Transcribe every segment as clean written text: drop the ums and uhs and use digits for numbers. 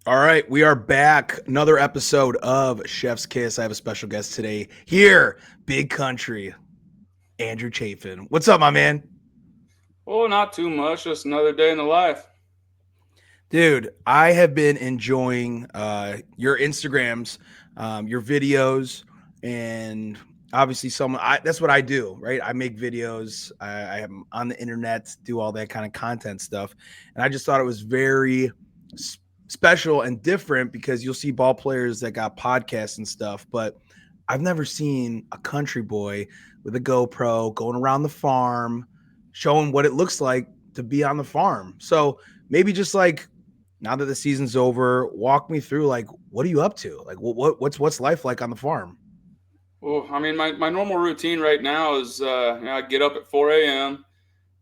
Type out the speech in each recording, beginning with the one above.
All right, we are back. Another episode of Chef's Kiss. I have a special guest today here, big country, Andrew Chafin. What's up, my man? Well, not too much. Just another day in the life. Dude, I have been enjoying your Instagrams, your videos, and obviously that's what I do, right? I make videos. I am on the internet, do all that kind of content stuff, and I just thought it was very special and different because you'll see ball players that got podcasts and stuff, but I've never seen a country boy with a GoPro going around the farm, showing what it looks like to be on the farm. So maybe just like now that the season's over, walk me through like what are you up to? Like what's life like on the farm? Well, I mean, my normal routine right now is I get up at 4 a.m.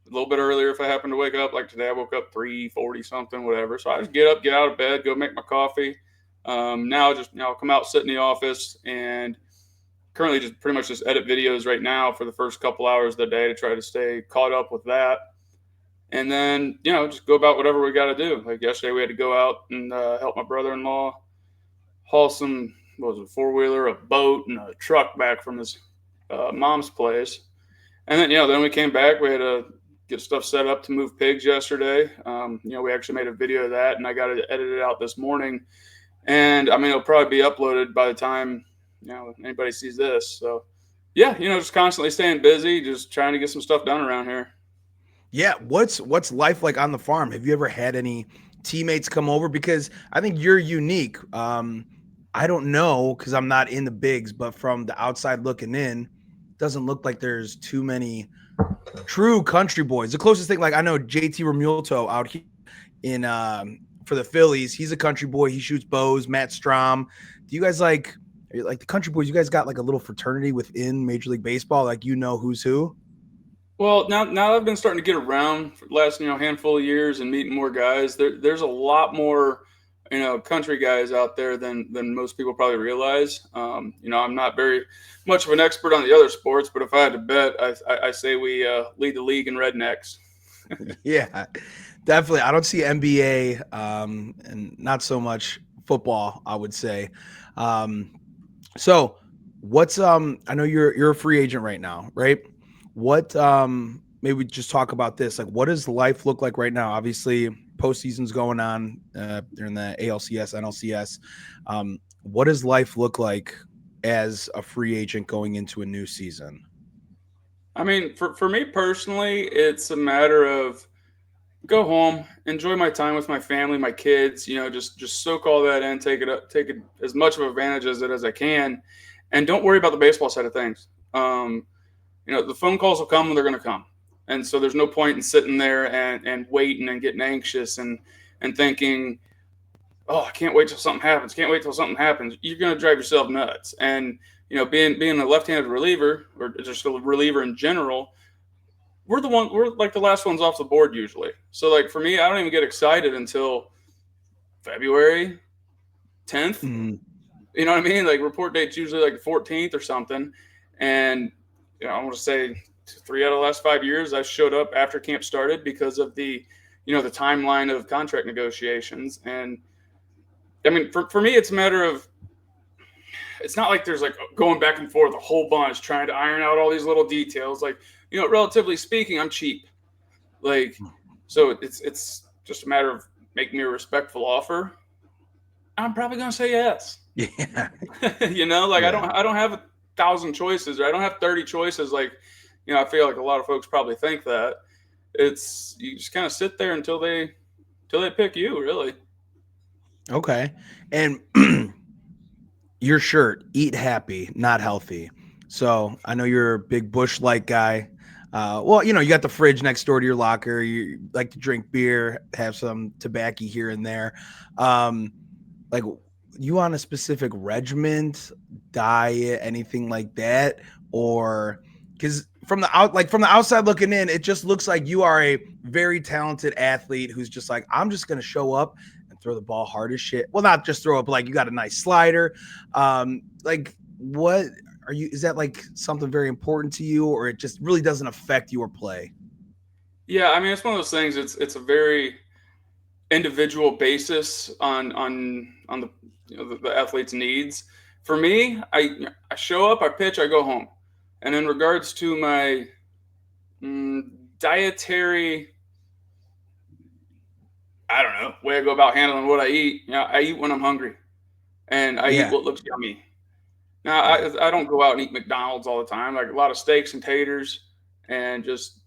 a little bit earlier if I happen to wake up. Like today, I woke up 3:40 something, whatever. So I just get up, get out of bed, go make my coffee. Now just I'll come out, sit in the office, and currently just pretty much just edit videos right now for the first couple hours of the day to try to stay caught up with that. And then just go about whatever we got to do. Like yesterday, we had to go out and help my brother-in-law haul some, what was it, four-wheeler, a boat, and a truck back from his mom's place. And then then we came back. We had to get stuff set up to move pigs yesterday. We actually made a video of that, and I got it edited out this morning. And I mean, it'll probably be uploaded by the time anybody sees this. So yeah, just constantly staying busy, just trying to get some stuff done around here. Yeah, what's life like on the farm? Have you ever had any teammates come over? Because I think you're unique. I don't know because I'm not in the bigs, but from the outside looking in, it doesn't look like there's too many true country boys. The closest thing, like I know JT Remulto out here in for the Phillies. He's a country boy. He shoots bows. Matt Strom. Do you guys like the country boys? You guys got like a little fraternity within Major League Baseball, like who's who? Well, now I've been starting to get around for the last handful of years and meeting more guys. There's a lot more country guys out there than most people probably realize. I'm not very much of an expert on the other sports, but if I had to bet, I say we lead the league in rednecks. Yeah, definitely. I don't see NBA and not so much football, I would say. Um, so what's I know you're a free agent right now, right? What maybe we just talk about this. Like what does life look like right now? Obviously, postseason's going on during the ALCS, NLCS. What does life look like as a free agent going into a new season? I mean, for me personally, it's a matter of go home, enjoy my time with my family, my kids. Just soak all that in, take it up, take it as much of advantage as I can, and don't worry about the baseball side of things. The phone calls will come when they're going to come, and so there's no point in sitting there and waiting and getting anxious and thinking, oh, I can't wait till something happens. Can't wait till something happens. You're going to drive yourself nuts. And being a left-handed reliever or just a reliever in general, we're like the last ones off the board usually. So like for me, I don't even get excited until February 10th. Mm, You know what I mean? Like report date's usually like the 14th or something. And I want to say 3 out of the last 5 years I showed up after camp started because of the timeline of contract negotiations. And I mean, for me, it's a matter of, it's not like there's like going back and forth a whole bunch trying to iron out all these little details. Like, relatively speaking, I'm cheap. Like, so it's just a matter of making me a respectful offer. I'm probably gonna say yes. yeah, Like yeah. I don't have 1,000 choices, or I don't have 30 choices. Like, I feel like a lot of folks probably think that. It's you just kind of sit there until they pick you, really. Okay. And your shirt, eat happy, not healthy. So I know you're a big Bush Light guy. Well, you got the fridge next door to your locker. You like to drink beer, have some tobacco here and there. Um, like you on a specific regiment, diet, anything like that, or because from the outside looking in, it just looks like you are a very talented athlete who's just like, I'm just gonna show up and throw the ball hard as shit. Well, not just throw it, but like you got a nice slider. Like what are you? Is that like something very important to you, or it just really doesn't affect your play? Yeah, I mean, it's one of those things. It's a very individual basis on the, the athlete's needs. For me, I show up, I pitch, I go home. And in regards to my dietary, I don't know, way I go about handling what I eat. I eat when I'm hungry, and I eat Yeah. what looks yummy. Now, Yeah. I don't go out and eat McDonald's all the time. Like a lot of steaks and taters, and just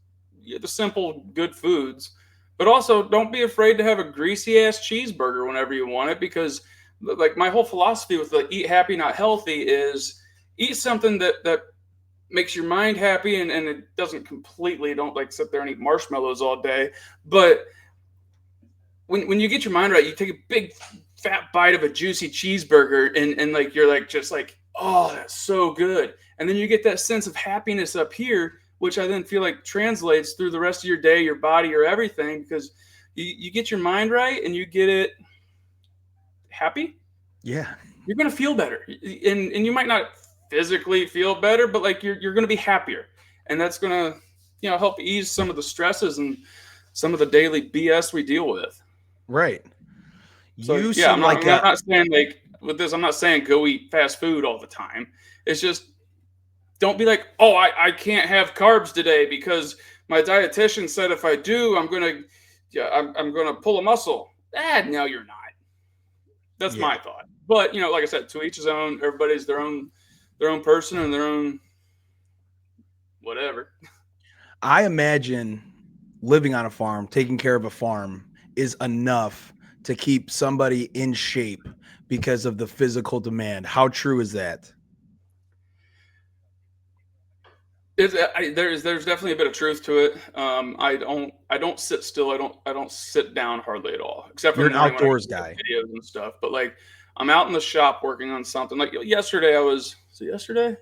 the simple good foods. But also, don't be afraid to have a greasy ass cheeseburger whenever you want it, because like my whole philosophy with the eat happy, not healthy is eat something that makes your mind happy, and it doesn't completely, don't like sit there and eat marshmallows all day. But when you get your mind right, you take a big fat bite of a juicy cheeseburger, and like you're like just like, oh, that's so good. And then you get that sense of happiness up here, which I then feel like translates through the rest of your day, your body, your everything, because you get your mind right and you get it happy, Yeah. you're gonna feel better. And you might not physically feel better, but like you're gonna be happier. And that's gonna, help ease some of the stresses and some of the daily BS we deal with. Right. So You yeah, seem like I'm a not saying like with this, I'm not saying go eat fast food all the time. It's just don't be like, oh, I can't have carbs today because my dietitian said if I do, I'm gonna pull a muscle. No, you're not. That's yeah. my thought. But like I said, to each his own. Everybody's their own person and their own whatever. I imagine living on a farm, taking care of a farm is enough to keep somebody in shape because of the physical demand. How true is that? There's definitely a bit of truth to it. I don't sit still. I don't sit down hardly at all, except for You're in an the morning when I outdoors get guy. videos and stuff. But like I'm out in the shop working on something. Like yesterday, yesterday,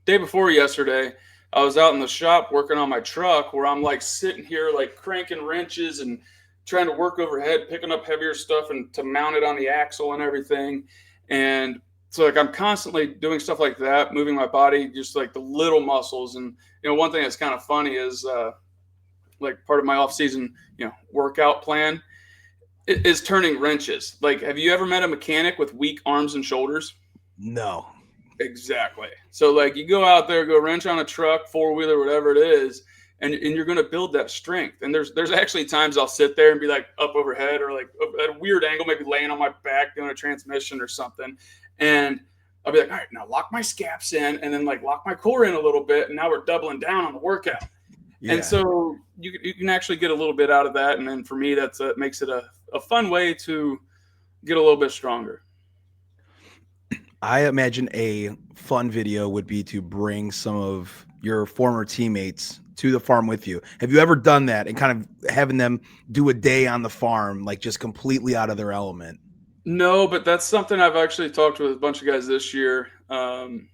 day before yesterday, I was out in the shop working on my truck, where I'm like sitting here like cranking wrenches and trying to work overhead, picking up heavier stuff and to mount it on the axle and everything. And so like I'm constantly doing stuff like that, moving my body, just like the little muscles. And one thing that's kind of funny is like part of my off season, workout plan is turning wrenches. Like, have you ever met a mechanic with weak arms and shoulders? No. Exactly. So like you go out there, go wrench on a truck, four-wheeler, whatever it is, and you're going to build that strength. And there's actually times I'll sit there and be like up overhead or like at a weird angle, maybe laying on my back doing a transmission or something. And I'll be like, all right, now lock my scaps in, and then like lock my core in a little bit. And now we're doubling down on the workout. And Yeah. so you can actually get a little bit out of that. And then for me, makes it a fun way to get a little bit stronger. I imagine a fun video would be to bring some of your former teammates to the farm with you. Have you ever done that and kind of having them do a day on the farm, like just completely out of their element? No, but that's something I've actually talked with a bunch of guys this year. And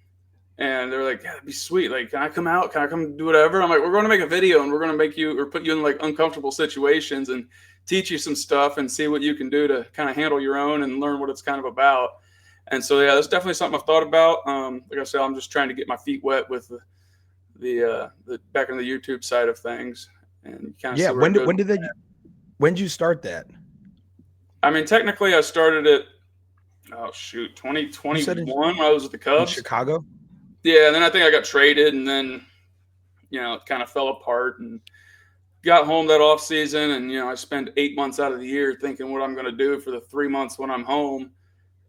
they're like, yeah, that'd be sweet. Like, can I come out? Can I come do whatever? I'm like, we're going to make a video and we're going to make you or put you in like uncomfortable situations and teach you some stuff and see what you can do to kind of handle your own and learn what it's kind of about. And so, yeah, that's definitely something I've thought about. Like I said, I'm just trying to get my feet wet with the back on the YouTube side of things and kind of Yeah. see where it goes. When did you start that? I mean, technically, I started it. Oh shoot, You said 2021 when I was with the in Cubs. Chicago? Yeah, and then I think I got traded, and then it kind of fell apart, and got home that off season, and I spend 8 months out of the year thinking what I'm going to do for the 3 months when I'm home,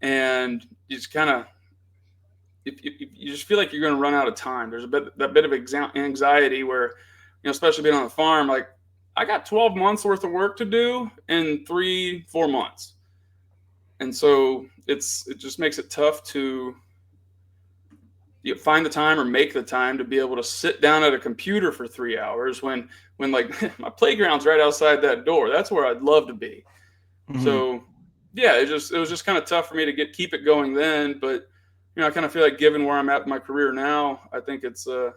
and you just kind of you just feel like you're going to run out of time. There's that bit of anxiety where especially being on the farm, like I got 12 months worth of work to do in 3-4 months, and so it just makes it tough to find the time or make the time to be able to sit down at a computer for 3 hours when like my playground's right outside that door. That's where I'd love to be. Mm-hmm. So yeah, it was just kind of tough for me to keep it going then. But I kind of feel like given where I'm at in my career now, I think it's a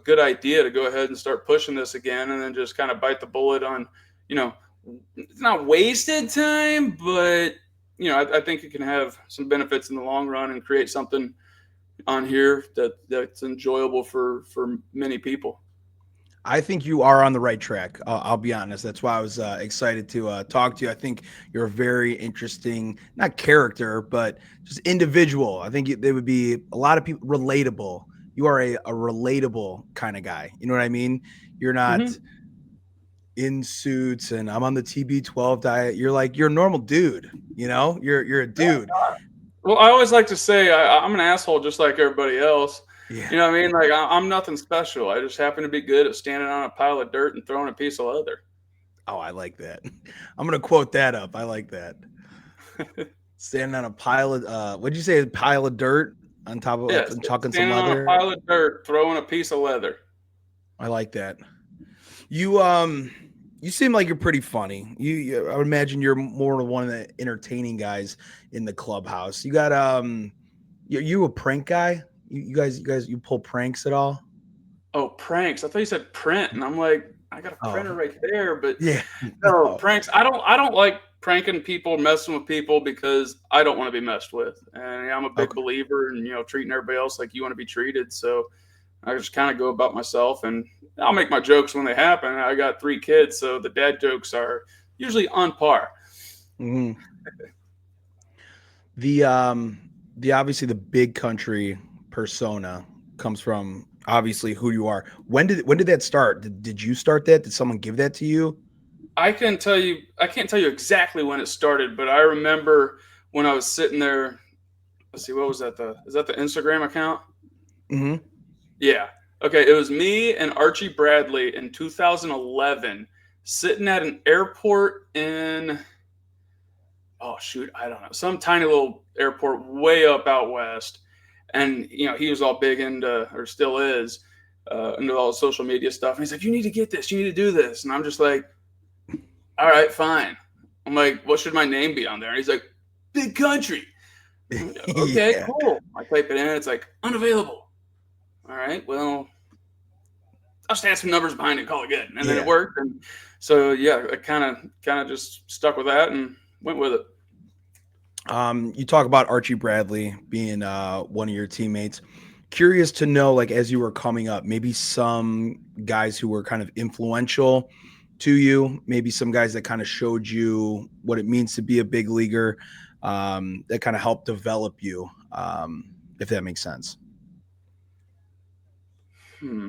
good idea to go ahead and start pushing this again, and then just kind of bite the bullet on it's not wasted time, but I think it can have some benefits in the long run and create something on here that's enjoyable for many people. I think you are on the right track. I'll be honest. That's why I was excited to talk to you. I think you're a very interesting, not character, but just individual. I think they would be a lot of people relatable. You are a relatable kind of guy. You know what I mean? You're not Mm-hmm. in suits and I'm on the TB12 diet. You're a normal dude. You're a dude. Well, I always like to say I'm an asshole just like everybody else. Yeah. You know what I mean? Like I'm nothing special. I just happen to be good at standing on a pile of dirt and throwing a piece of leather. Oh, I like that. I'm gonna quote that up. I like that. Standing on a pile of what'd you say? A pile of dirt on top of Yes, and chucking some standing on a leather. pile of dirt, throwing a piece of leather. I like that. You you seem like you're pretty funny. I would imagine you're more one of the entertaining guys in the clubhouse. You got you a prank guy? You guys you pull pranks at all? Oh, pranks! I thought you said print, and I'm like, I got a Oh, printer right there, but yeah. no No. pranks. I don't like pranking people, messing with people because I don't want to be messed with, and I'm a big Okay. believer in treating everybody else like you want to be treated. So I just kind of go about myself, and I'll make my jokes when they happen. I got 3 kids, so the dad jokes are usually on par. Mhm. The obviously the big country persona comes from obviously who you are. When did that start? Did you start that? Did someone give that to you? I can't tell you exactly when it started, but I remember when I was sitting there. Let's see, what was that? Is that the Instagram account? Hmm. Yeah. Okay, it was me and Archie Bradley in 2011 sitting at an airport in, oh shoot, I don't know, some tiny little airport way up out west. And he was all big into, or still is, into all the social media stuff. And he's like, "You need to get this, you need to do this." And I'm just like, "All right, fine." I'm like, "What should my name be on there?" And he's like, "Big Country." I'm like, "Okay, Yeah. cool." I type it in, it's like unavailable. All right, well, I'll just add some numbers behind it and call it good. And then it Yeah. worked. And so yeah, I kind of just stuck with that and went with it. You talk about Archie Bradley being one of your teammates. Curious to know, like, as you were coming up, maybe some guys who were kind of influential to you, maybe some guys that kind of showed you what it means to be a big leaguer, that kind of helped develop you, if that makes sense. Hmm.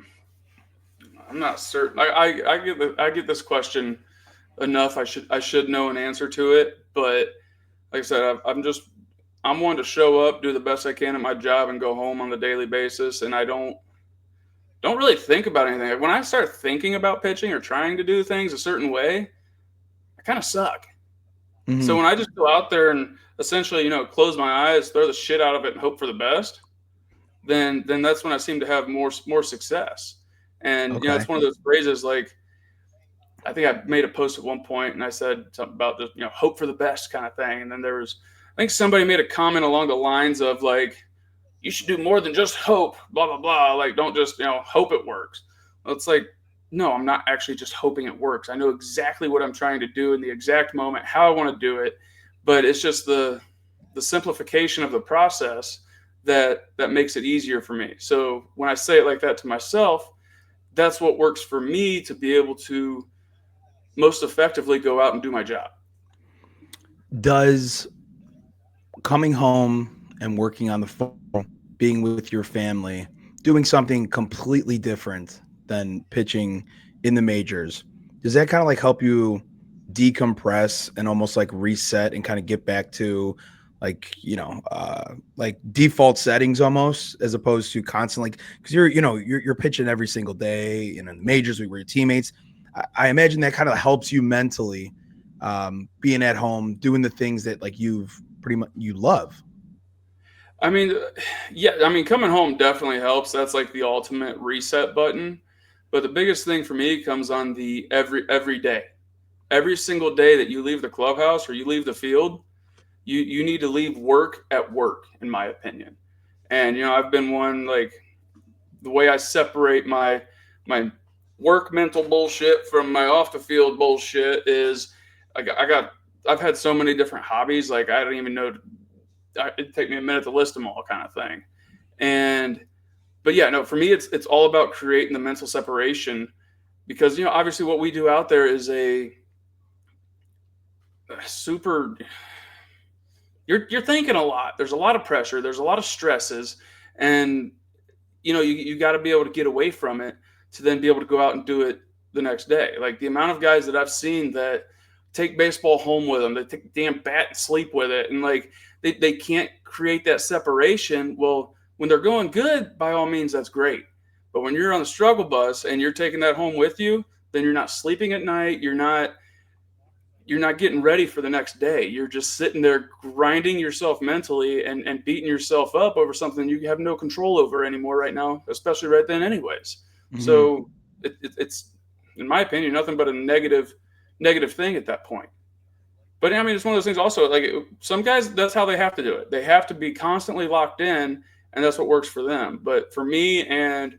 I'm not certain. I get this question enough. I should know an answer to it. But like I said, I'm one to show up, do the best I can at my job, and go home on the daily basis. And I don't really think about anything. Like, when I start thinking about pitching or trying to do things a certain way, I kind of suck. So Hmm. when I just go out there and essentially, close my eyes, throw the shit out of it, and hope for the best, then that's when I seem to have more success. And Okay. it's one of those phrases like, I think I made a post at one point and I said something about just hope for the best kind of thing. And then I think somebody made a comment along the lines of like, you should do more than just hope, blah blah blah. Like, don't just hope it works. Well, it's like, no, I'm not actually just hoping it works. I know exactly what I'm trying to do in the exact moment, how I want to do it, but it's just the simplification of the process that makes it easier for me. So when I say it like that to myself, that's what works for me to be able to most effectively go out and do my job. Does coming home and working on the phone, being with your family, doing something completely different than pitching in the majors, does that kind of like help you decompress and almost like reset and kind of get back to like default settings almost as opposed to constantly because you're pitching every single day in the majors with your teammates. I imagine that kind of helps you mentally, being at home doing the things that like you've pretty much you love. I mean, yeah, I mean, coming home definitely helps. That's like the ultimate reset button. But the biggest thing for me comes on the every day. Every single day that you leave the clubhouse or you leave the field, you need to leave work at work, in my opinion. And I've been one, like, the way I separate my work mental bullshit from my off the field bullshit is I've had so many different hobbies, like I don't even know, it'd take me a minute to list them all, kind of thing. And but yeah, no, for me it's all about creating the mental separation because obviously what we do out there is a super. You're thinking a lot. There's a lot of pressure. There's a lot of stresses, and you got to be able to get away from it to then be able to go out and do it the next day. Like the amount of guys that I've seen that take baseball home with them, they take the damn bat and sleep with it, and like they can't create that separation. Well, when they're going good, by all means, that's great. But when you're on the struggle bus and you're taking that home with you, then you're not sleeping at night. You're not getting ready for the next day. You're just sitting there grinding yourself mentally and beating yourself up over something you have no control over anymore right now, especially right then anyways. Mhm. So it's, in my opinion, nothing but a negative thing at that point. But I mean, it's one of those things also, like some guys, that's how they have to do it. They have to be constantly locked in, and that's what works for them. But for me, and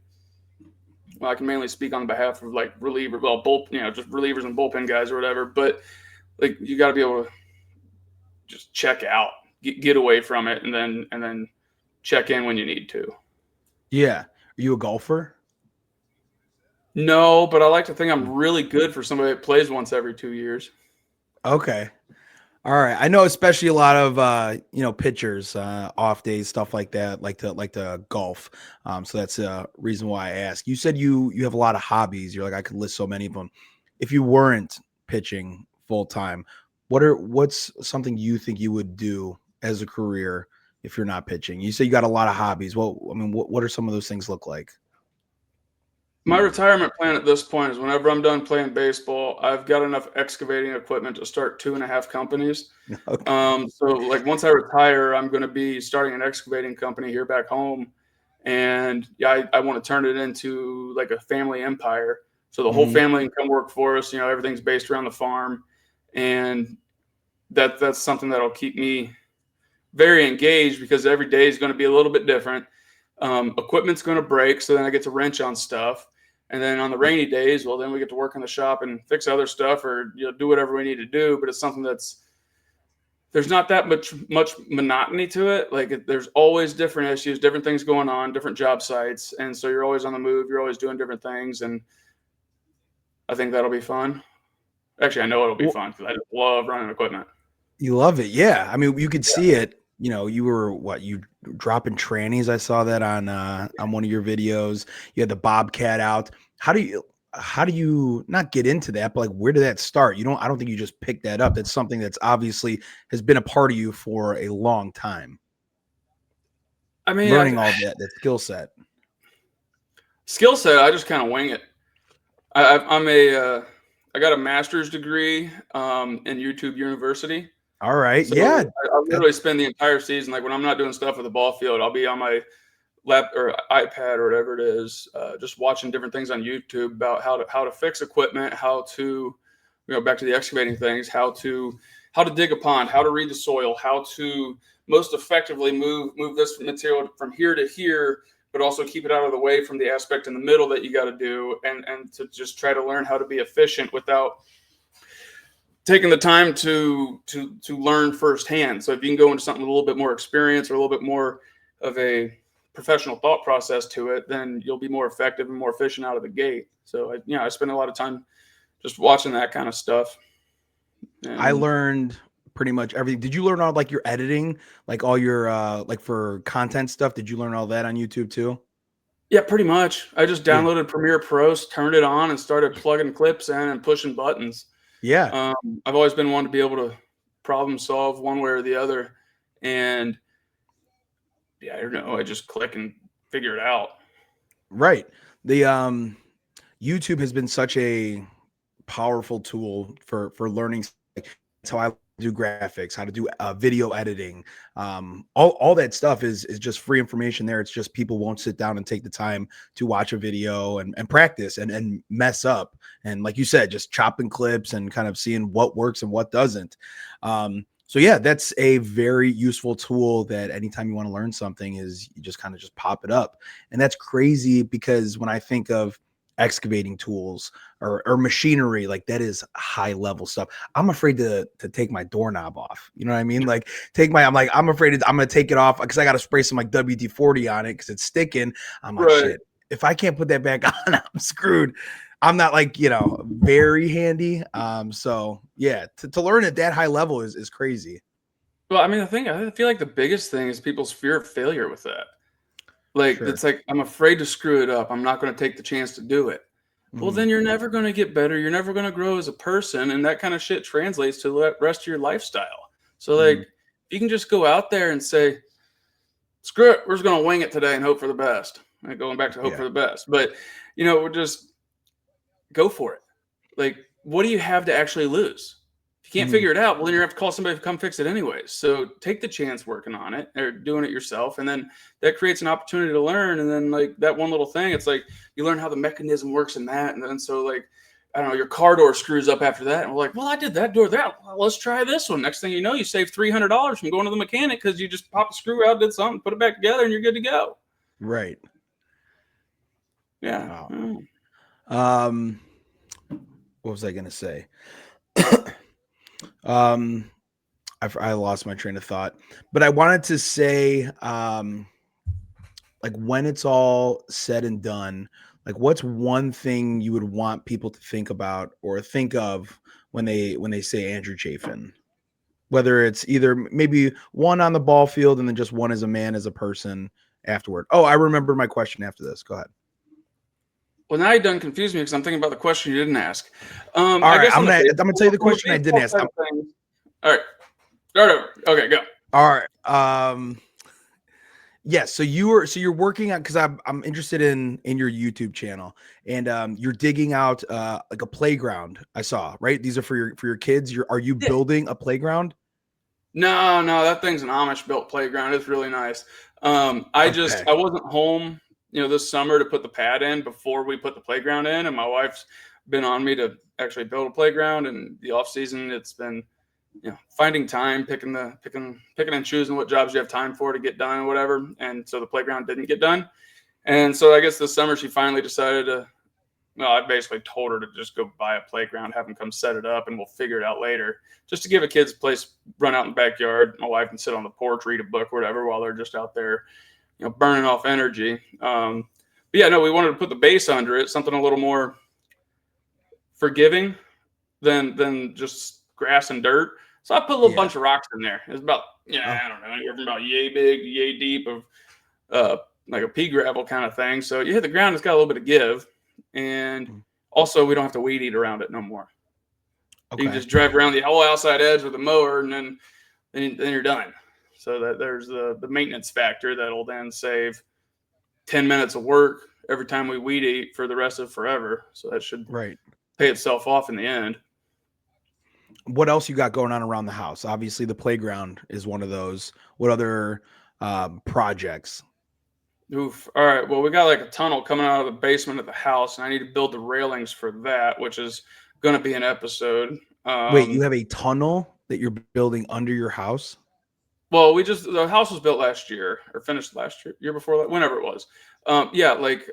well, I can mainly speak on behalf of like just relievers and bullpen guys or whatever. But like you got to be able to just check out, get away from it, and then check in when you need to. Yeah. Are you a golfer? No, but I like to think I'm really good for somebody that plays once every 2 years. Okay. All right. I know especially a lot of pitchers, off days, stuff like that, like to golf. So that's a reason why I ask. You said you have a lot of hobbies. You're like, I could list so many of them. If you weren't pitching full time, what's something you think you would do as a career if you're not pitching? You say you got a lot of hobbies. Well, I mean, what are some of those things look like? My retirement plan at this point is whenever I'm done playing baseball, I've got enough excavating equipment to start 2.5 companies. Okay. So like once I retire, I'm going to be starting an excavating company here back home, and yeah, I want to turn it into like a family empire. So the whole Mhm. family can come work for us. Everything's based around the farm, and that's something that'll keep me very engaged because every day is going to be a little bit different. Equipment's going to break, so then I get to wrench on stuff. And then on the rainy days, well, then we get to work in the shop and fix other stuff or do whatever we need to do. But it's something there's not that much monotony to it. Like there's always different issues, different things going on, different job sites, and so you're always on the move. You're always doing different things, and I think that'll be fun. Actually, I know it'll be Well, fun because I just love running equipment. you love it. Yeah. I mean, you could Yeah. see it. You were you dropping trannies. I saw that on one of your videos. You had the Bobcat out. How do you not get into that, but like where did that start? I don't think you just picked that up. That's something that's obviously has been a part of you for a long time. I mean, Learning all that skill set. skill set, I just kind of wing it. I got a master's degree in YouTube University. All right. So Yeah. I That, literally spend the entire season, like when I'm not doing stuff at the ball field, I'll be on my lap or iPad or whatever it is, just watching different things on YouTube about how to fix equipment, how to, back to the excavating things, how to dig a pond, how to read the soil, how to most effectively move this material from here to here, but also keep it out of the way from the aspect in the middle that you got to do, and to just try to learn how to be efficient without taking the time to learn firsthand. So if you can go into something with a little bit more experience or a little bit more of a professional thought process to it, then you'll be more effective and more efficient out of the gate. So I spend a lot of time just watching that kind of stuff. I And learned pretty much everything. Did you learn all like your editing, like all your like for content stuff? Did you learn all that on YouTube too? yeah, pretty much. I just Yeah. downloaded Premiere Pro, turned it on, and started plugging clips in and pushing buttons. Yeah. Um, I've always been one to be able to problem solve one way or the other, and yeah, I don't know. I just click and figure it out. Right. The YouTube has been such a powerful tool for learning. That's how I do graphics, how to do video editing. All that stuff is just free information there. It's just people won't sit down and take the time to watch a video and practice and mess up. And like you said, just chopping clips and kind of seeing what works and what doesn't. So yeah, that's a very useful tool that anytime you want to learn something is you just kind of just pop it up. And that's crazy because when I think of excavating tools or machinery, like that is high level stuff. I'm afraid to take my doorknob off. You know what I mean? Like I'm afraid I'm gonna take it off because I gotta spray some like WD-40 on it because it's sticking. I'm like, Right. shit. If I can't put that back on, I'm screwed. I'm not like, very handy. So yeah, to learn at that high level is crazy. Well, I mean, I feel like the biggest thing is people's fear of failure with that. Like, Sure. it's like, I'm afraid to screw it up. I'm not going to take the chance to do it. Well, Mhm. then you're never going to get better. You're never going to grow as a person. And that kind of shit translates to the rest of your lifestyle. So, like, Mhm. you can just go out there and say, screw it, we're just going to wing it today and hope for the best. Like, going back to hope Yeah. for the best. But, we'll just go for it. Like, what do you have to actually lose? If you can't Mhm. figure it out, well, then you're gonna have to call somebody to come fix it anyways. So take the chance working on it or doing it yourself, and then that creates an opportunity to learn. And then like that one little thing, it's like you learn how the mechanism works in that, and then so like I don't know, your car door screws up after that, and we're like, well, I did that door that. Well, let's try this one. Next thing you know, you save $300 from going to the mechanic because you just pop a screw out, did something, put it back together, and you're good to go. Right. Yeah. Wow. Mm. Um, what was I gonna say? um, I lost my train of thought, but I wanted to say, like when it's all said and done, like what's one thing you would want people to think about or think of when they say Andrew Chafin? Whether it's either maybe one on the ball field and then just one as a man, as a person afterward. Oh, I remember my question after this. Go ahead. Well, now you done confused me because I'm thinking about the question you didn't ask. All I right, guess on the I'm gonna tell you the on the question I didn't baseball ask. side of things. All right, start over. Okay, go. All right. Yes. So you're working on, because I'm interested in your YouTube channel, and you're digging out like a playground. I saw, right. These are for your kids. Are you Yeah. building a playground? No, no, that thing's an Amish built playground. It's really nice. Okay. I wasn't home, this summer to put the pad in before we put the playground in, and my wife's been on me to actually build a playground. And the off season, it's been finding time, picking and choosing what jobs you have time for to get done or whatever. And so the playground didn't get done. And so I guess this summer she finally decided to. Well, I basically told her to just go buy a playground, have them come set it up, and we'll figure it out later. Just to give a kid's place, run out in the backyard. My wife can sit on the porch, read a book, or whatever, while they're just out there, burning off energy. But yeah, no, we wanted to put the base under it, something a little more forgiving than just grass and dirt. So I put a little Yeah. bunch of rocks in there. It's about Oh. I don't know, anywhere from about yay big, yay deep of like a pea gravel kind of thing. So you hit the ground, it's got a little bit of give, and Mm. also we don't have to weed eat around it no more. You can Okay. just drive around the whole outside edge with a mower, and then you're done. So that there's the maintenance factor that'll then save 10 minutes of work every time we weed eat for the rest of forever. So that should Right. pay itself off in the end. What else you got going on around the house? Obviously, the playground is one of those. What other projects? Oof. All right. Well, we got like a tunnel coming out of the basement of the house, and I need to build the railings for that, which is going to be an episode. Wait, you have a tunnel that you're building under your house? Well, the house was built last year or finished last year before that, whenever it was. Yeah, like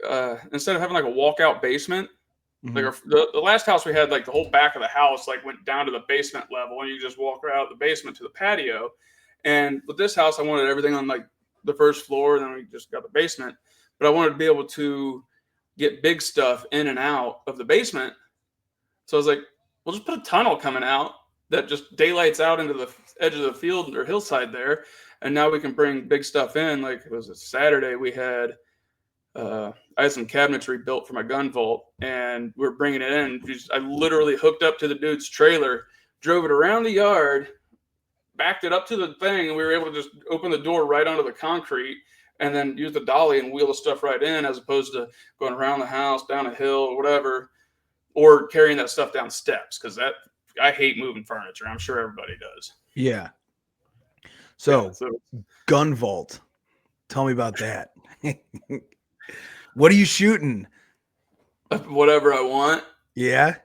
instead of having like a walkout basement, like Mhm. the last house we had, like the whole back of the house like went down to the basement level, and you just walk right out of the basement to the patio. And with this house, I wanted everything on like the first floor, and then we just got the basement. But I wanted to be able to get big stuff in and out of the basement. So I was like, we'll just put a tunnel coming out that just daylights out into the edge of the field or hillside there. And now we can bring big stuff in. Like it was a Saturday, I had some cabinetry built for my gun vault, and we are bringing it in. I literally hooked up to the dude's trailer, drove it around the yard, backed it up to the thing, and we were able to just open the door right onto the concrete and then use the dolly and wheel the stuff right in, as opposed to going around the house, down a hill, or whatever, or carrying that stuff down steps, because that I hate moving furniture. I'm sure everybody does. Yeah. Yeah, So, so gun vault. Tell me about that. What are you shooting? whatever I want. Yeah.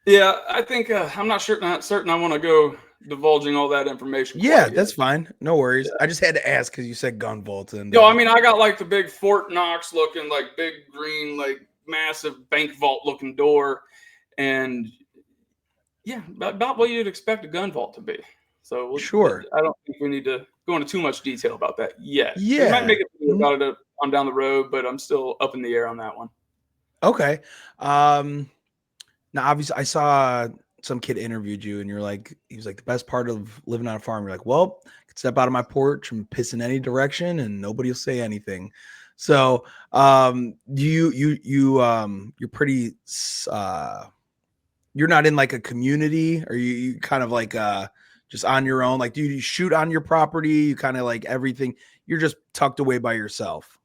Yeah, I think I'm not certain I want to go divulging all that information Yeah, quite yet. that's fine. No worries. Yeah. I just had to ask because you said gun vault, and Yo, I mean, I got like the big Fort Knox looking, like big green, like massive bank vault looking door, and yeah, about what you'd expect a gun vault to be. So sure. I don't think we need to go into too much detail about that yet. We might Yeah. make a video Mhm. about it on down the road, but I'm still up in the air on that one. Okay. Um, Now, obviously, I saw some kid interviewed you, and you're like, he was like, the best part of living on a farm. You're like, well, I could step out of my porch and piss in any direction, and nobody will say anything. So, you're pretty, you're not in like a community, or you kind of like, just on your own. Like, do you shoot on your property? You kind of like everything. You're just tucked away by yourself.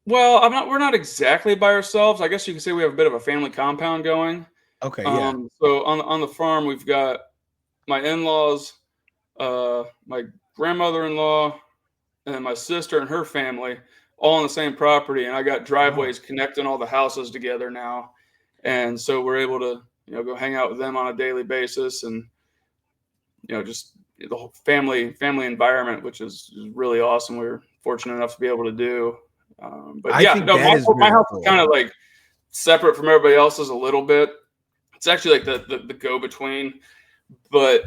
Well, I'm not. We're not exactly by ourselves. I guess you could say we have a bit of a family compound going. Okay, yeah. So on the farm, we've got my in-laws, my grandmother-in-law, and my sister and her family all on the same property, and I got Oh, driveways connecting all the houses together now, and so we're able to go hang out with them on a daily basis, and just the whole family environment, which is really awesome. We were fortunate enough to be able to do. But I yeah, think no, that is my very house is kind cool. of like separate from everybody else's a little bit. It's actually like the go between, but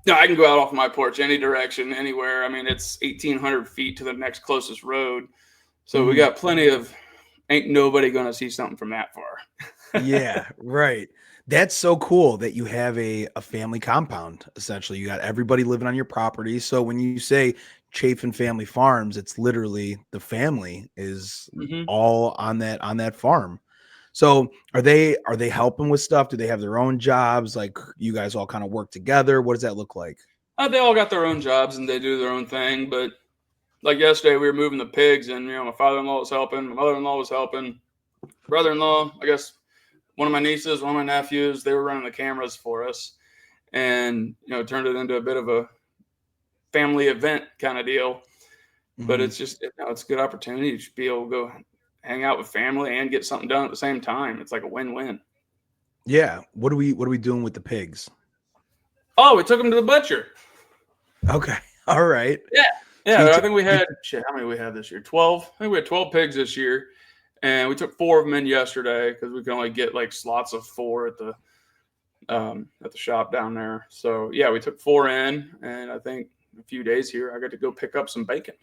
no, I can go out off my porch any direction, anywhere. I mean, it's 1,800 feet to the next closest road, so we Mhm. got plenty of. Ain't nobody gonna see something from that far. Yeah, right. That's so cool that you have a family compound. Essentially, you got everybody living on your property. So when you say Chafin Family Farms, it's literally the family is hmm all on that farm. So are they helping with stuff? Do they have their own jobs? Like you guys all kind of work together? What does that look like? They all got their own jobs and they do their own thing, but like yesterday, we were moving the pigs, and my father-in-law was helping, my mother-in-law was helping, brother-in-law, I guess one of my nieces, one of my nephews, they were running the cameras for us, and turned it into a bit of a family event kind of deal. But Mhm. it's just it's a good opportunity to be able to go hang out with family and get something done at the same time. It's like a win-win. Yeah. What are we doing with the pigs? Oh, we took them to the butcher. Okay. All right. Yeah, So you yeah. I took think we you had shit. How many we had this year? 12. I think we had 12 pigs this year, and we took 4 of them in yesterday because we can only get like slots of 4 at the shop down there. So yeah, we took 4 in, and I think a few days here I got to go pick up some bacon.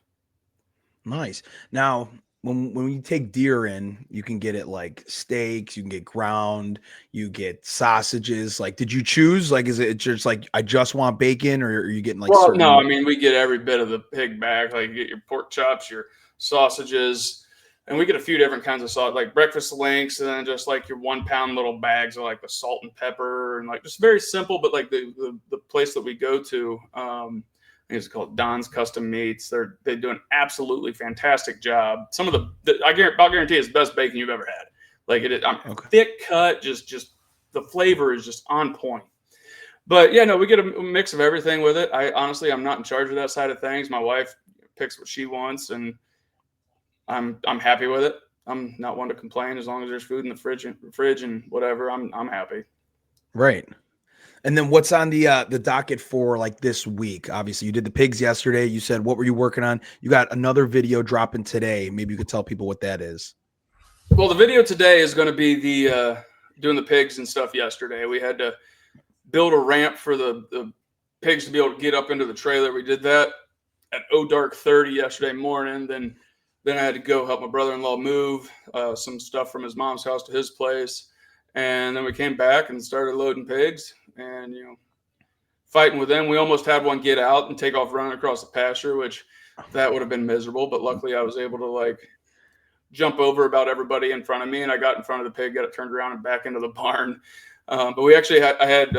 Nice. Now, when you take deer in, you can get it like steaks, you can get ground, you get sausages. Like, did you choose? Like, is it just like I just want bacon, or are you getting like Well, no, certain? I mean we get every bit of the pig back. Like you get your pork chops, your sausages, and we get a few different kinds of salt, like breakfast links, and then just like your 1 pound little bags of like the salt and pepper, and like just very simple. But like the place that we go to, I think it's called Don's Custom Meats. They do an absolutely fantastic job. Some of I'll guarantee it's the best bacon you've ever had. Like I'm Okay. thick cut, just the flavor is just on point. But yeah, no, we get a mix of everything with it. I'm not in charge of that side of things. My wife picks what she wants, and I'm happy with it. I'm not one to complain as long as there's food in the fridge and whatever. I'm happy. Right. And then what's on the docket for like this week? Obviously, you did the pigs yesterday. You said what were you working on? You got another video dropping today. Maybe you could tell people what that is. Well, the video today is going to be the doing the pigs and stuff. Yesterday, we had to build a ramp for the pigs to be able to get up into the trailer. We did that at dark 30 yesterday morning. Then I had to go help my brother-in-law move some stuff from his mom's house to his place, and then we came back and started loading pigs and fighting with them. We almost had one get out and take off running across the pasture, which that would have been miserable. But luckily, I was able to like jump over about everybody in front of me, and I got in front of the pig, got it turned around, and back into the barn. But we actually I had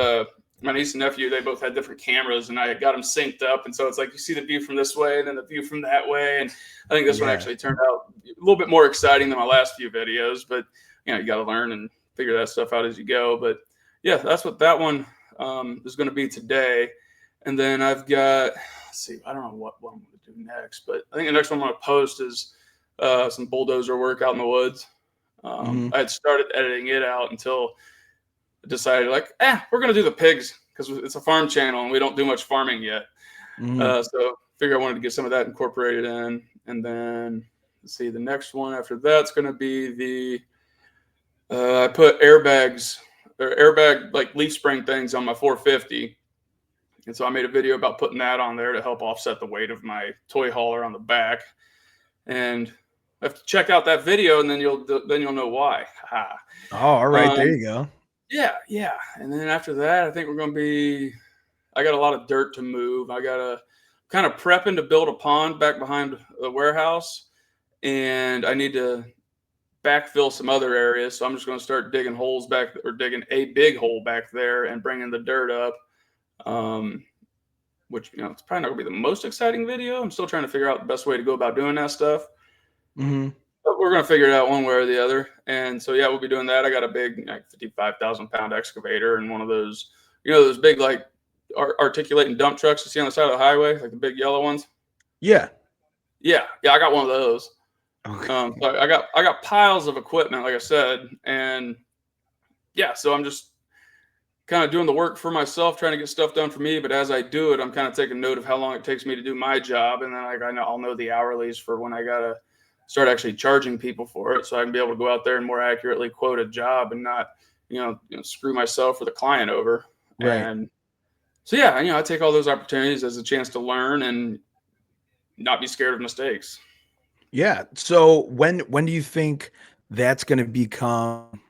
my niece and nephew. They both had different cameras, and I got them synced up, and so it's like you see the view from this way and then the view from that way. And I think this one Yeah. actually turned out a little bit more exciting than my last few videos. But you got to learn and figure that stuff out as you go. But yeah, that's what that one is going to be today. And then I've got, let's see, I don't know what I'm going to do next, but I think the next one I'm going to post is some bulldozer work out in the woods. Hmm. I had started editing it out until I decided, like, we're going to do the pigs because it's a farm channel and we don't do much farming yet. Hmm. So figure I wanted to get some of that incorporated in. And then let's see, the next one after that's going to be I put airbags or airbag like leaf spring things on my 450. And so I made a video about putting that on there to help offset the weight of my toy hauler on the back. And have to check out that video, and then you'll know why. Oh, all right. There Um, you go. yeah. And then after that, I think we're going to be. I got a lot of dirt to move. I got to kind of prepping to build a pond back behind the warehouse, and I need to backfill some other areas. So I'm just going to start digging holes back, or digging a big hole back there, and bringing the dirt up. Um, which it's probably not going to be the most exciting video. I'm still trying to figure out the best way to go about doing that stuff. Mm-hmm. But we're going to figure it out one way or the other. And so yeah, we'll be doing that. I got a big 55,000 pound excavator and one of those, those big like articulating dump trucks you see on the side of the highway, like the big yellow ones. Yeah. Yeah, I got one of those. Okay. So I got piles of equipment, like I said, and yeah, so I'm just kind of doing the work for myself, trying to get stuff done for me. But as I do it, I'm kind of taking note of how long it takes me to do my job, and then I'll know the hourlies for when I gotta start actually charging people for it, so I can be able to go out there and more accurately quote a job and not screw myself or the client over. Right. And so yeah, I take all those opportunities as a chance to learn and not be scared of mistakes. Yeah. So when do you think that's going to become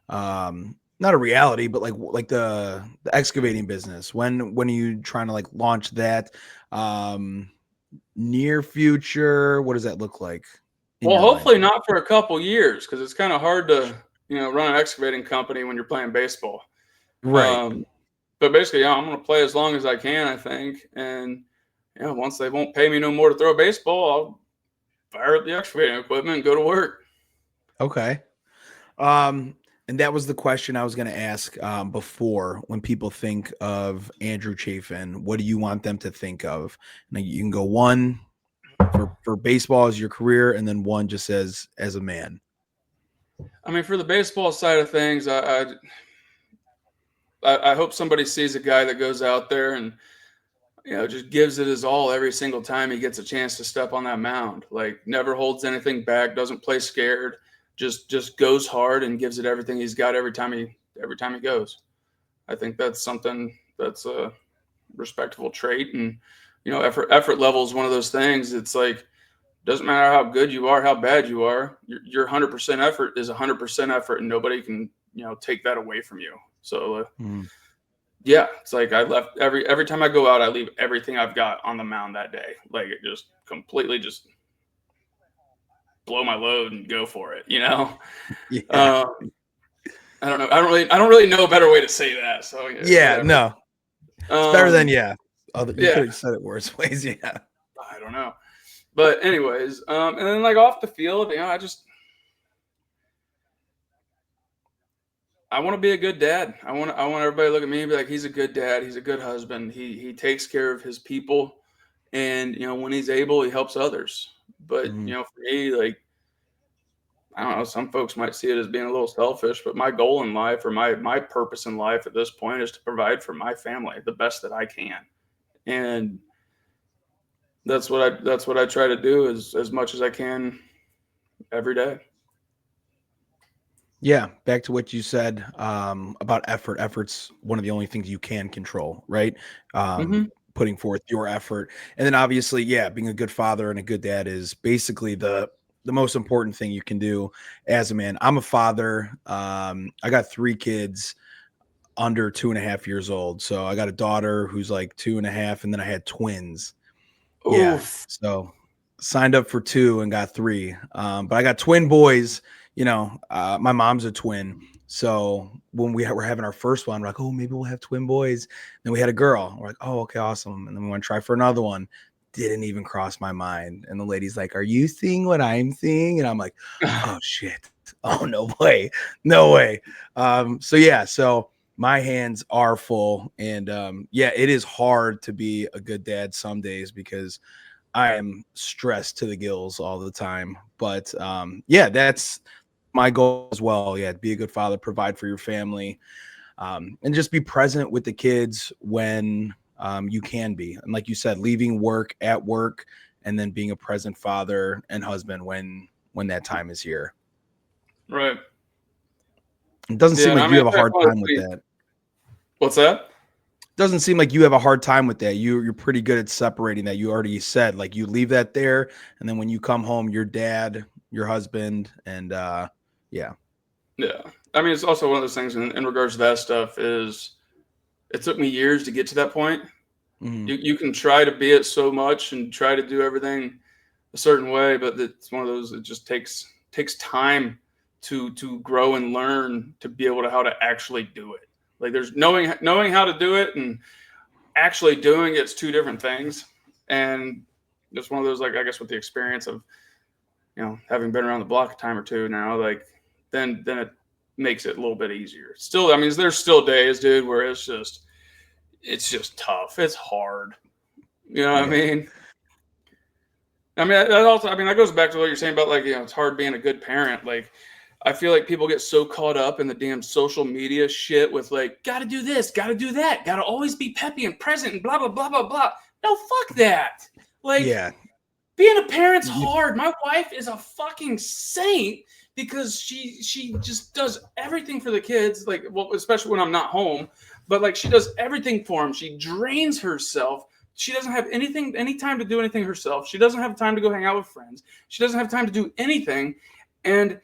not a reality, but like the excavating business? When are you trying to like launch that? Um Near future, what does that look like in Well, your mind? hopefully not for a couple years, because it's kind of hard to run an excavating company when you're playing baseball. Right. Um, but basically, I'm going to play as long as I can, I think. And once they won't pay me no more to throw a baseball, I'll fire up the excavating equipment and go to work. Okay. Um, and that was the question I was going to ask before. When people think of Andrew Chafin, what do you want them to think of? And you can go one for baseball as your career, and then one just as a man. I mean, for the baseball side of things, I hope somebody sees a guy that goes out there and just gives it his all every single time he gets a chance to step on that mound. Like never holds anything back, doesn't play scared, just goes hard and gives it everything he's got every time he goes. I think that's something that's a respectable trait. And effort level is one of those things. It's like doesn't matter how good you are, how bad you are, your 100% effort is 100% effort, and nobody can take that away from you. So yeah, it's like I left every time I go out, I leave everything I've got on the mound that day. Like it just completely just blow my load and go for it. Yeah. I don't know. I don't really know a better way to say that. So yeah, Yeah. whatever. No, it's better than yeah. You Yeah, could have said it worse ways. Yeah. I don't know. But anyways, and then like off the field, I want to be a good dad. I want everybody to look at me and be like, he's a good dad. He's a good husband. He takes care of his people, and when he's able, he helps others. But Mhm. for me, like I don't know, some folks might see it as being a little selfish, but my goal in life or my purpose in life at this point is to provide for my family the best that I can, and that's what I try to do as much as I can every day. Yeah, back to what you said about effort. Effort's one of the only things you can control, right? Hmm. Putting forth your effort, and then obviously, yeah, being a good father and a good dad is basically the most important thing you can do as a man. I'm a father. I got three kids under 2.5 years old, so I got a daughter who's like 2.5, and then I had twins. Yeah, Oof. so signed up for two and got three. But I got twin boys. My mom's a twin. So when we were having our first one, we're like, oh, maybe we'll have twin boys. Then we had a girl. We're like, oh, okay, awesome. And then we want to try for another one. Didn't even cross my mind. And the lady's like, are you seeing what I'm seeing? And I'm like, oh shit. Oh, no way. No way. So yeah, so my hands are full. And yeah, it is hard to be a good dad some days because I am stressed to the gills all the time. But yeah, that's my goal as well. Yeah, be a good father, provide for your family, and just be present with the kids when you can be. And like you said, leaving work at work, and then being a present father and husband when that time is here. Right. It doesn't Yeah, seem and I like you mean, have a it's hard time with honestly, that. what's that? Doesn't seem like you have a hard time with that. You're pretty good at separating that. You already said like you leave that there, and then when you come home, your dad, your husband, and yeah. Yeah. I mean, it's also one of those things in regards to that stuff is it took me years to get to that point. Mhm. You can try to be it so much and try to do everything a certain way, but it's one of those it just takes time to grow and learn to be able to how to actually do it. Like there's knowing how to do it and actually doing it's two different things. And it's one of those like I guess with the experience of having been around the block a time or two now, like then it makes it a little bit easier. Still, I mean, there's still days, dude, where it's just tough. It's hard. You know what I Yeah. mean? I mean, that also, I mean, that goes back to what you're saying about like, it's hard being a good parent. Like, I feel like people get so caught up in the damn social media shit with like, gotta do this, gotta do that, gotta always be peppy and present and blah, blah, blah, blah, blah. No, fuck that. Like, Yeah. being a parent's You, hard. My wife is a fucking saint because she just does everything for the kids. Like, well, especially when I'm not home, but like she does everything for them. She drains herself. She doesn't have any time to do anything herself. She doesn't have time to go hang out with friends. She doesn't have time to do anything, and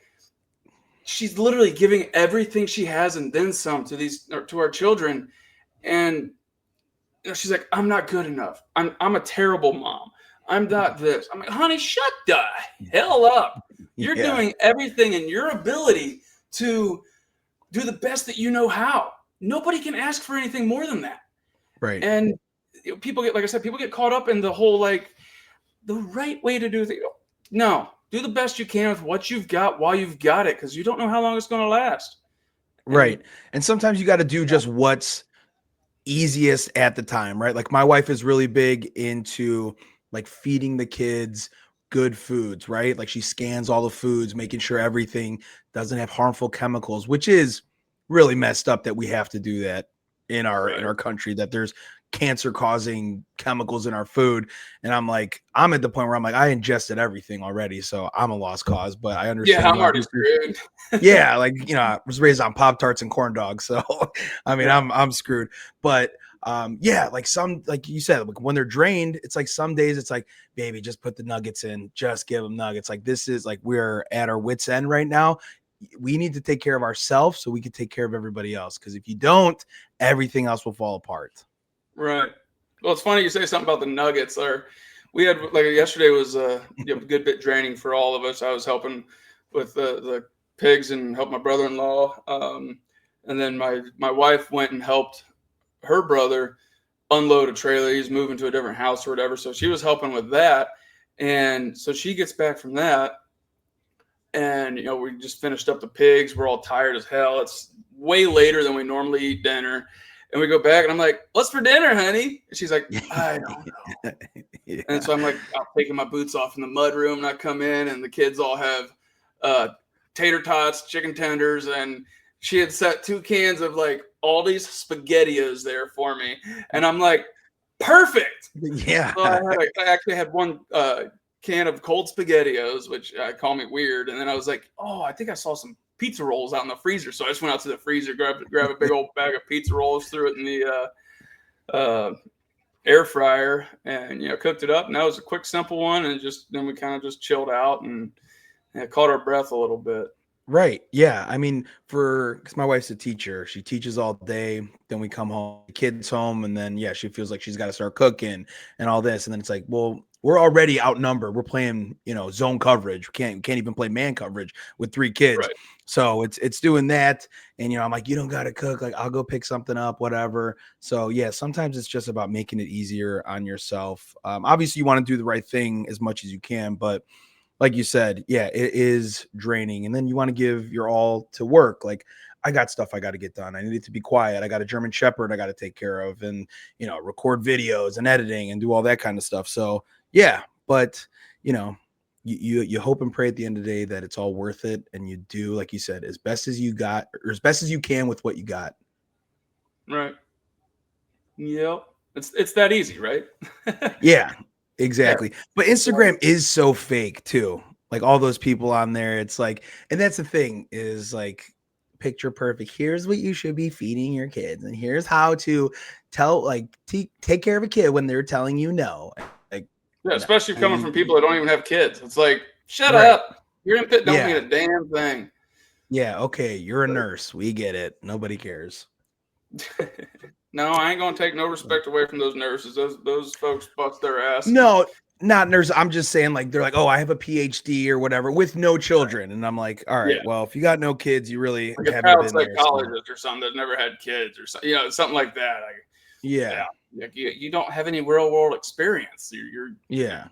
she's literally giving everything she has and then some to our children. And she's like, I'm not good enough. I'm a terrible mom. I'm not this. I'm like, honey, shut the hell up. You're yeah. doing everything in your ability to do the best that you know how. Nobody can ask for anything more than that. Right. And people get, like I said, people get caught up in the whole like the right way to do things. No, do the best you can with what you've got while you've got it, because you don't know how long it's going to last. And Right. And sometimes you got to do yeah, just what's easiest at the time, right? Like my wife is really big into like feeding the kids good foods, right? Like she scans all the foods, making sure everything doesn't have harmful chemicals, which is really messed up that we have to do that in right. our country, that there's cancer causing chemicals in our food. And I'm like, I'm at the point where I'm like, I ingested everything already, so I'm a lost cause, but I Yeah, understand I'm y'all already do. screwed. Yeah, like, I was raised on Pop Tarts and corn dogs, so I mean, Yeah. I'm screwed. But yeah, like some, like you said, like when they're drained, it's like some days it's like, baby, just put the nuggets in, just give them nuggets. Like this is like we're at our wits end right now. We need to take care of ourselves so we can take care of everybody else. Because if you don't, everything else will fall apart. Right. Well, it's funny you say something about the Nuggets. Or we had like yesterday was a good bit draining for all of us. I was helping with the pigs and helped my brother-in-law, and then my wife went and helped her brother unload a trailer. He's moving to a different house or whatever, so she was helping with that. And so she gets back from that, and we just finished up the pigs. We're all tired as hell. It's way later than we normally eat dinner, and we go back, and I'm like, "What's for dinner, honey?" And she's like, "I don't know." And Yeah. so I'm like, I'm taking my boots off in the mud room, and I come in, and the kids all have uh, tater tots, chicken tenders, and she had set 2 cans of like Aldi's SpaghettiOs there for me, and I'm like, perfect. So Yeah. I actually had one can of cold SpaghettiOs, which call me weird, and then I was like, oh, I think I saw some pizza rolls out in the freezer, so I just went out to the freezer, grabbed a big old bag of pizza rolls, threw it in the air fryer, and cooked it up. And that was a quick, simple one, and just then we kind of just chilled out and caught our breath a little bit. Right. Yeah. I mean, because my wife's a teacher, she teaches all day. Then we come home, the kids home, and then yeah, she feels like she's got to start cooking and all this. And then it's like, well, we're already outnumbered. We're playing, zone coverage. We can't even play man coverage with 3 kids. Right. So it's doing that. And I'm like, you don't got to cook. Like I'll go pick something up, whatever. So yeah, sometimes it's just about making it easier on yourself. Obviously, you want to do the right thing as much as you can, but like you said, yeah, it is draining. And then you want to give your all to work. Like, I got stuff I got to get done. I need it to be quiet. I got a German Shepherd I got to take care of and, record videos and editing and do all that kind of stuff. So, yeah, but, you know, you hope and pray at the end of the day that it's all worth it. And you do, like you said, as best as you got or as best as you can with what you got. Right. Yep. It's that easy, right? Yeah, Yeah. exactly. But Instagram is so fake too. Like all those people on there, it's like, and that's the thing is like picture perfect. Here's what you should be feeding your kids, and here's how to take care of a kid when they're telling you no. Like, Yeah, no, especially coming from people that don't even have kids. It's like, shut right. up. Your input don't mean Yeah. a damn thing. Yeah. Okay. You're a nurse. We get it. Nobody cares. No, I ain't gonna take no respect away from those nurses. Those folks bust their ass. No, not nurse. I'm just saying, like, they're like, oh, I have a PhD or whatever with no children. And I'm like, all Yeah, right, well, if you got no kids, you really like a haven't child been there. So, psychologist or something that never had kids or something, something like that. yeah. Like you don't have any real world experience. You're Yeah.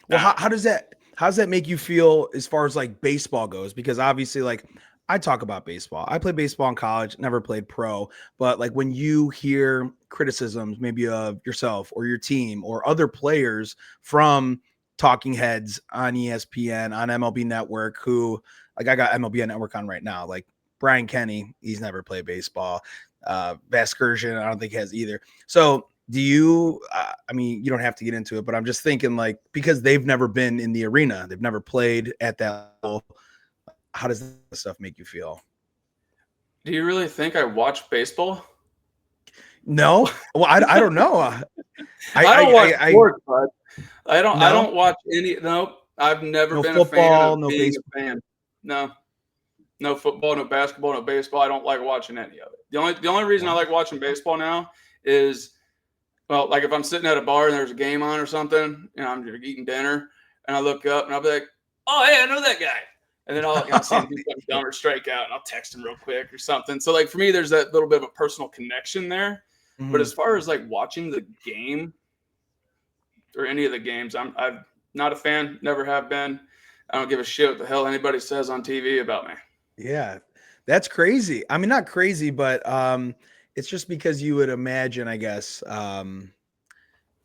Well, nah. how does that make you feel as far as like baseball goes? Because obviously, like, I talk about baseball. I played baseball in college, never played pro, but like when you hear criticisms maybe of yourself or your team or other players from talking heads on ESPN, on MLB Network, who, like, I got MLB Network on right now, like Brian Kenny, he's never played baseball. Vaskersian, I don't think he has either. So do you, I mean, you don't have to get into it, but I'm just thinking, like, because they've never been in the arena, they've never played at that level. How does that stuff make you feel? Do you really think I watch baseball? No, well, I don't know. I don't watch I sports, bud. I no, don't watch any. No, I've never no been a fan football, of no being baseball. a fan. No, no football, no basketball, no baseball. I don't like watching any of it. The only reason I Wow. like watching baseball now is, well, like if I'm sitting at a bar and there's a game on or something, and I'm eating dinner, and I look up and I'll be like, "Oh, hey, I know that guy," and then I'll see him do something dumb or strike out, and I'll text him real quick or something. So like for me, there's that little bit of a personal connection there. But Mhm. as far as like watching the game or any of the games, I'm not a fan. Never have been. I don't give a shit what the hell anybody says on TV about me. Yeah, that's crazy. I mean, not crazy, but it's just because you would imagine, I guess,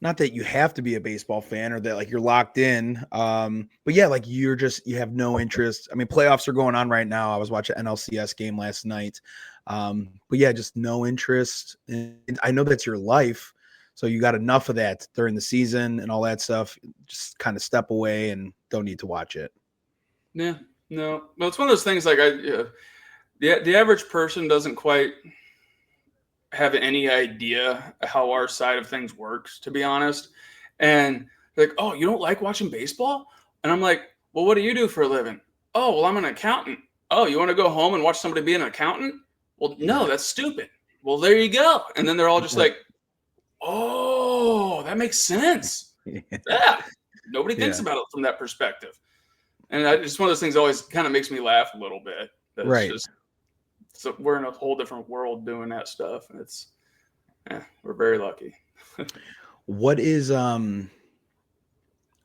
not that you have to be a baseball fan or that like you're locked in. But yeah, like you have no interest. I mean, playoffs are going on right now. I was watching an NLCS game last night. But yeah, just no interest. And I know that's your life. So you got enough of that during the season and all that stuff. Just kind of step away and don't need to watch it. Yeah, no. Well, it's one of those things like the average person doesn't quite have any idea how our side of things works, to be honest. And like, oh, you don't like watching baseball? And I'm like, well, what do you do for a living? Oh, well, I'm an accountant. Oh, you want to go home and watch somebody be an accountant? Well, no, that's stupid. Well, there you go. And then they're all just like, oh, that makes sense. Yeah. Nobody thinks Yeah. about it from that perspective. And it's one of those things that always kind of makes me laugh a little bit. It's Right. just, so we're in a whole different world doing that stuff. And we're very lucky. What is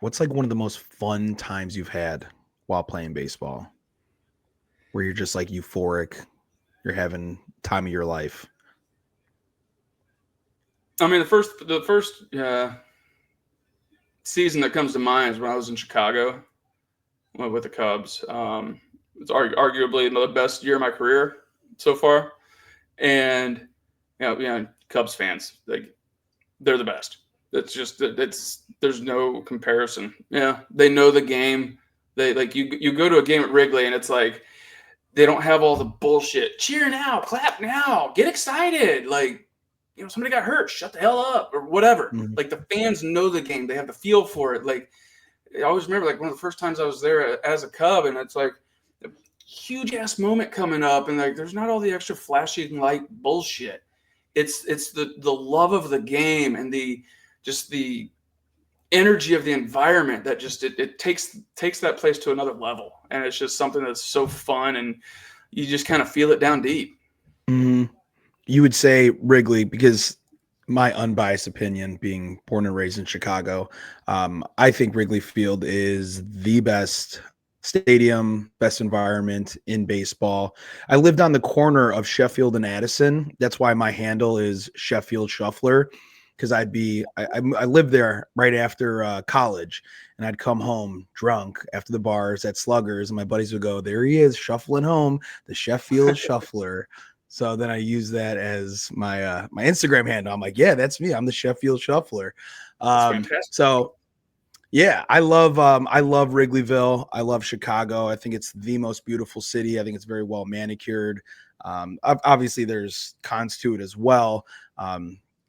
what's like one of the most fun times you've had while playing baseball? Where you're just like euphoric, you're having time of your life. I mean, the first season that comes to mind is when I was in Chicago with the Cubs. It's arguably the best year of my career so far. And Cubs fans, like, they're the best. There's no comparison. Yeah, they know the game. They like you go to a game at Wrigley and it's like they don't have all the bullshit. Cheer now, clap now, get excited. Like, somebody got hurt, shut the hell up or whatever. Mhm. Like the fans know the game. They have the feel for it. Like I always remember like one of the first times I was there as a Cub, and it's like a huge ass moment coming up, and like there's not all the extra flashy light bullshit. It's the love of the game and the energy of the environment that just it takes that place to another level, and it's just something that's so fun, and you just kind of feel it down deep. Mhm. You would say Wrigley because my unbiased opinion, being born and raised in Chicago, I think Wrigley Field is the best stadium, best environment in baseball. I lived on the corner of Sheffield and Addison. That's why my handle is Sheffield Shuffler, because I lived there right after college, and I'd come home drunk after the bars at Sluggers, and my buddies would go, "There he is, shuffling home, the Sheffield Shuffler." So then I use that as my Instagram handle. I'm like, yeah, that's me. I'm the Sheffield Shuffler. It's fantastic. So Yeah, I love Wrigleyville. I love Chicago. I think it's the most beautiful city. I think it's very well manicured. Obviously, there's cons to it as well.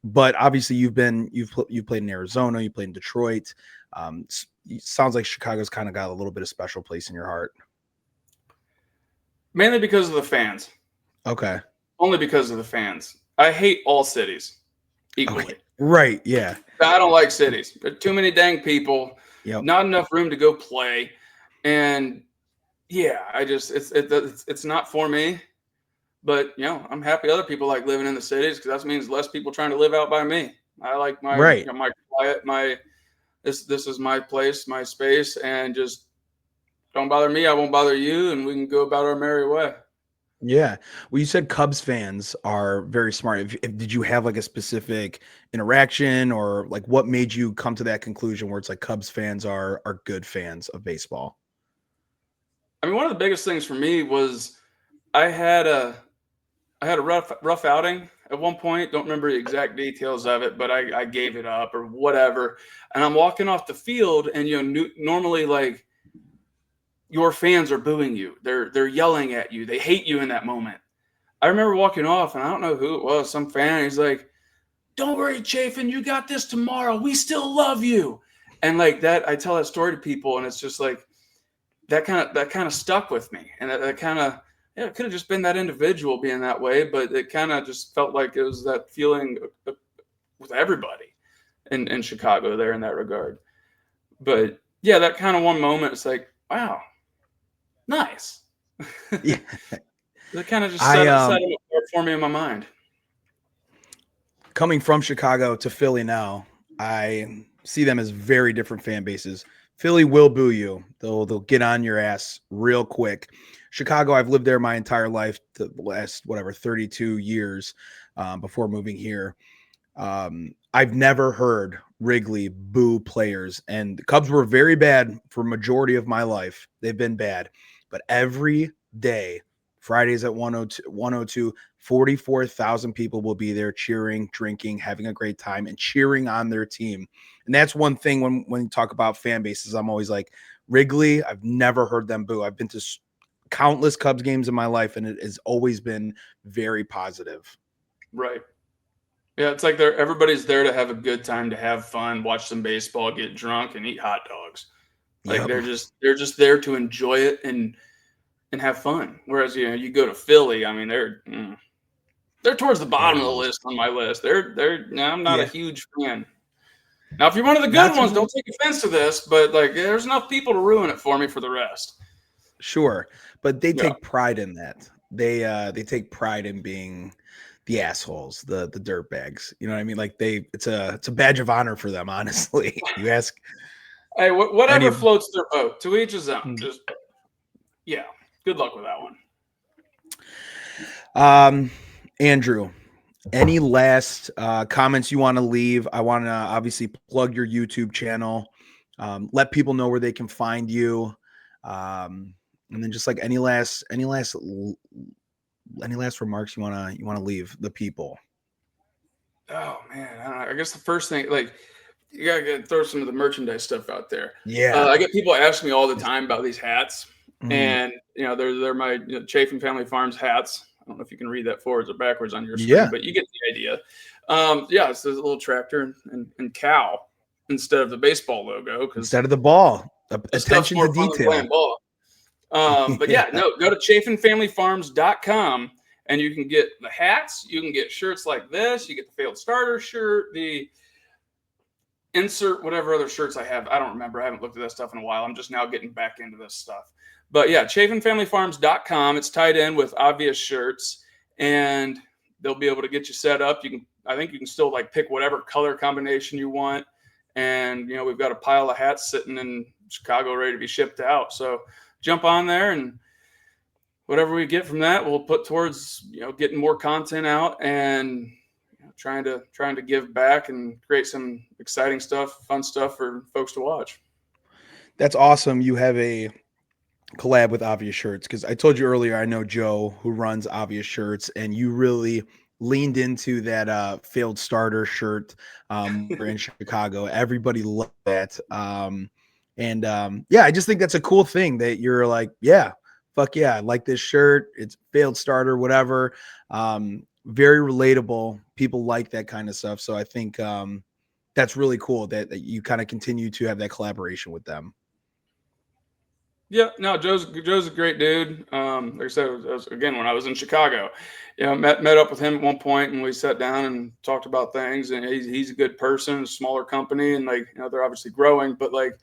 But obviously, you've played in Arizona, you played in Detroit. Sounds like Chicago's kind of got a little bit of special place in your heart. Mainly because of the fans. Okay. Only because of the fans. I hate all cities Okay. equally. Right. Yeah. I don't like cities. There are too many dang people, Yep. not enough room to go play, and yeah, I just it's not for me. But I'm happy other people like living in the cities because that means less people trying to live out by me. I like Right. my quiet, my this is my place, my space, and just don't bother me. I won't bother you, and we can go about our merry way. Yeah. Well, you said Cubs fans are very smart. Did you have like a specific interaction or like what made you come to that conclusion where it's like Cubs fans are good fans of baseball? I mean, one of the biggest things for me was I had a I had a rough outing at one point. Don't remember the exact details of it, but I gave it up or whatever. And I'm walking off the field, and normally like your fans are booing you. They're yelling at you. They hate you in that moment. I remember walking off, and I don't know who it was. Some fan. He's like, "Don't worry, Chafin. You got this tomorrow. We still love you." And like that, I tell that story to people, and it's just like that kind of stuck with me, and that kind of it could have just been that individual being that way, but it kind of just felt like it was that feeling with everybody in Chicago there in that regard. But yeah, that kind of one moment, it's like, wow, nice. Yeah. That kind of just I set it apart for me in my mind. Coming from Chicago to Philly now, I see them as very different fan bases. Philly will boo you. They'll get on your ass real quick. Chicago, I've lived there my entire life, the last whatever 32 years before moving here. I've never heard Wrigley boo players, and the Cubs were very bad for majority of my life. They've been bad, but every day, Fridays at 102, 44,000 people will be there cheering, drinking, having a great time, and cheering on their team. And that's one thing when you talk about fan bases, I'm always like, Wrigley, I've never heard them boo. I've been to countless Cubs games in my life, and it has always been very positive. Right. Yeah, it's like everybody's there to have a good time, to have fun, watch some baseball, get drunk, and eat hot dogs. Like Yep. they're just there to enjoy it and have fun. Whereas you go to Philly, I mean they're towards the bottom of the Animals. list on my list. They're no, I'm not a Yeah. huge fan. Now, if you're one of the Not good too ones, many. don't take offense to this, but like there's enough people to ruin it for me for the rest. Sure, but they Yeah. take pride in that. They take pride in being the assholes, the dirt bags. You know what I mean? Like it's a badge of honor for them, honestly. You ask Hey, any whatever of floats their boat. To each his own. mm, Just yeah. Good luck with that one. um Andrew, any last comments you want to leave? I want to obviously plug your YouTube channel. Let people know where they can find you. And then just like any last remarks you wanna leave the people? Oh man, I don't know. I guess the first thing, like, you gotta throw some of the merchandise stuff out there. Yeah. I get people ask me all the Yes. time about these hats, Mhm. and they're my Chafin Family Farms hats. I don't know if you can read that forwards or backwards on your screen, Yeah. but you get the idea. Yeah, it's this little tractor and cow instead of the baseball logo because Instead of the ball, this stuff's attention to more fun than playing detail. ball. But Yeah. yeah, no, go to chafinfamilyfarms.com and you can get the hats, you can get shirts like this, you get the failed starter shirt, the insert whatever other shirts I have. I don't remember. I haven't looked at that stuff in a while. I'm just now getting back into this stuff. But yeah, chafinfamilyfarms.com. It's tied in with obvious shirts and they'll be able to get you set up. I think you can still like pick whatever color combination you want. And we've got a pile of hats sitting in Chicago ready to be shipped out. So jump on there and whatever we get from that, we'll put towards getting more content out and trying to give back and create some exciting stuff, fun stuff for folks to watch. That's awesome. You have a collab with Obvious Shirts because I told you earlier I know Joe who runs Obvious Shirts, and you really leaned into that failed starter shirt. We're in Chicago. Everybody loved that. Yeah, I just think that's a cool thing that you're like, yeah, fuck yeah, I like this shirt. It's failed starter, whatever. Very relatable. People like that kind of stuff. So I think that's really cool that you kind of continue to have that collaboration with them. Yeah, no, Joe's a great dude. Like I said, again when I was in Chicago, met up with him at one point, and we sat down and talked about things. And he's a good person, a smaller company, and like they're obviously growing, but like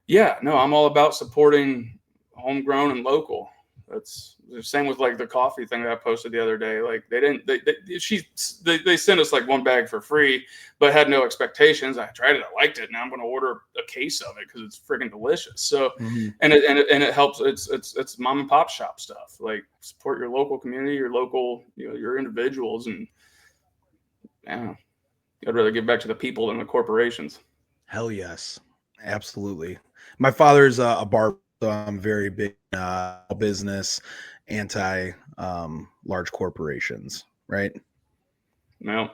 yeah, no, I'm all about supporting homegrown and local. That's the same with like the coffee thing that I posted the other day. Like they sent us like one bag for free, but had no expectations. I tried it, I liked it. Now I'm going to order a case of it because it's freaking delicious. So, Mhm. and it helps. It's mom and pop shop stuff. Like support your local community, your local, your individuals, and yeah, I'd rather give back to the people than the corporations. Hell yes, absolutely. My father's a barber, so I'm very big business, anti large corporations. Right. Well,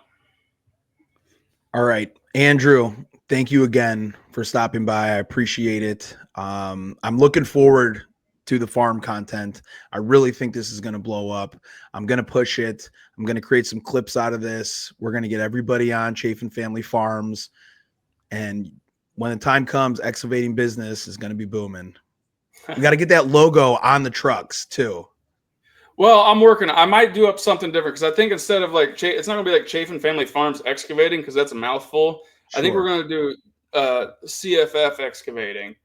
All right, Andrew. Thank you again for stopping by. I appreciate it. I'm looking forward to the farm content. I really think this is going to blow up. I'm going to push it. I'm going to create some clips out of this. We're going to get everybody on Chafin Family Farms. And when the time comes, excavating business is going to be booming. We got to get that logo on the trucks too. well, I'm working. I might do up something different because I think instead of like, it's not gonna be like Chafin Family Farms Excavating because that's a mouthful. I think we're Sure. gonna do CFF Excavating,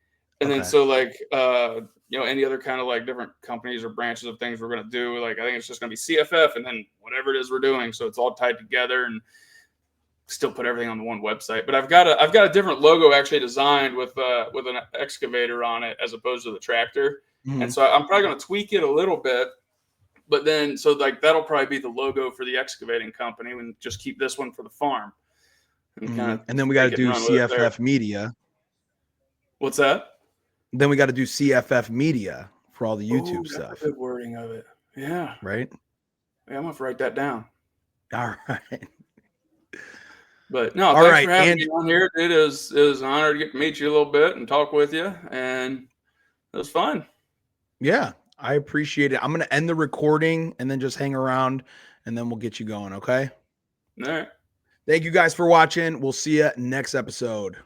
and then Okay. so like any other kind of like different companies or branches of things we're gonna do. Like I think it's just gonna be CFF and then whatever it is we're doing, so it's all tied together and still put everything on the one website. But I've got a different logo actually designed with an excavator on it as opposed to the tractor, and Mhm. so I'm probably gonna tweak it a little bit, but then so like that'll probably be the logo for the excavating company and just keep this one for the farm and kind of And then we got to take it and do run with it there. CFF media. What's that? Then we got to do CFF media for all the Oh, YouTube that's a stuff. good wording of it. Yeah. Right. I'm gonna have to write that down. All right. But no, All thanks for right. having And me on here. It is an honor to get to meet you a little bit and talk with you, and it was fun. yeah, I appreciate it. I'm going to end the recording and then just hang around and then we'll get you going. Okay. All right. Thank you guys for watching. We'll see you next episode.